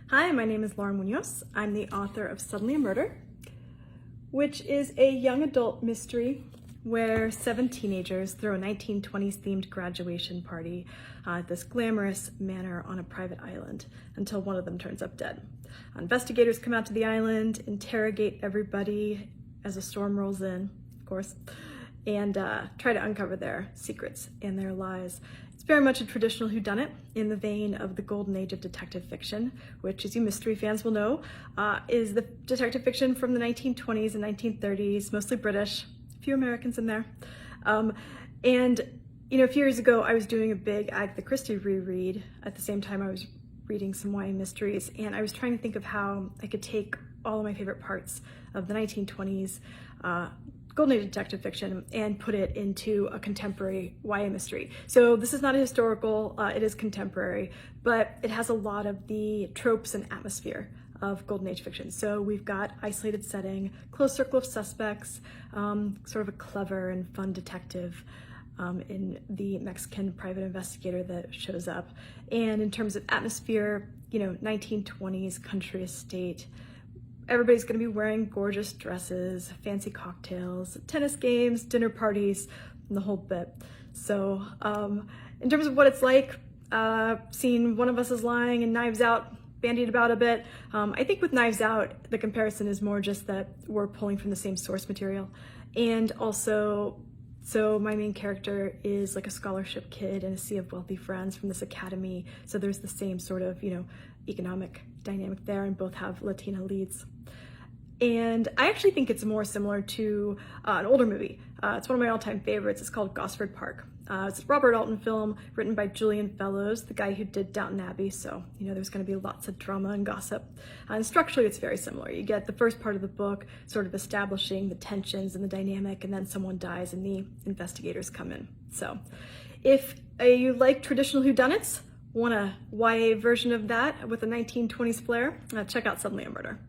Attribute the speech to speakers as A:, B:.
A: Hi, my name is Lauren Muñoz. I'm the author of Suddenly a Murder, which is a young adult mystery where 7 teenagers throw a 1920s themed graduation party at this glamorous manor on a private island until one of them turns up dead. Investigators come out to the island, interrogate everybody as a storm rolls in, of course, and try to uncover their secrets and their lies. It's very much a traditional whodunit in the vein of the golden age of detective fiction, which, as you mystery fans will know, is the detective fiction from the 1920s and 1930s, mostly British, a few Americans in there. And a few years ago, I was doing a big Agatha Christie reread. At the same time, I was reading some YA mysteries, and I was trying to think of how I could take all of my favorite parts of the 1920s golden age detective fiction and put it into a contemporary YA mystery. So this is not a historical, it is contemporary, but it has a lot of the tropes and atmosphere of golden age fiction. So we've got isolated setting, close circle of suspects, sort of a clever and fun detective in the Mexican private investigator that shows up. And in terms of atmosphere, 1920s country estate. Everybody's going to be wearing gorgeous dresses, fancy cocktails, tennis games, dinner parties, and the whole bit. So in terms of what it's like, seeing One of Us Is Lying and Knives Out bandied about a bit, I think with Knives Out, the comparison is more just that we're pulling from the same source material. And also, so my main character is like a scholarship kid and a sea of wealthy friends from this academy. So there's the same sort of, economic dynamic there, and both have Latina leads. And I actually think it's more similar to an older movie. It's one of my all-time favorites. It's called Gosford Park. It's a Robert Altman film written by Julian Fellowes, the guy who did Downton Abbey. So, there's going to be lots of drama and gossip. And structurally, it's very similar. You get the first part of the book sort of establishing the tensions and the dynamic, and then someone dies and the investigators come in. So if you like traditional whodunits, want a YA version of that with a 1920s flair, check out Suddenly a Murder.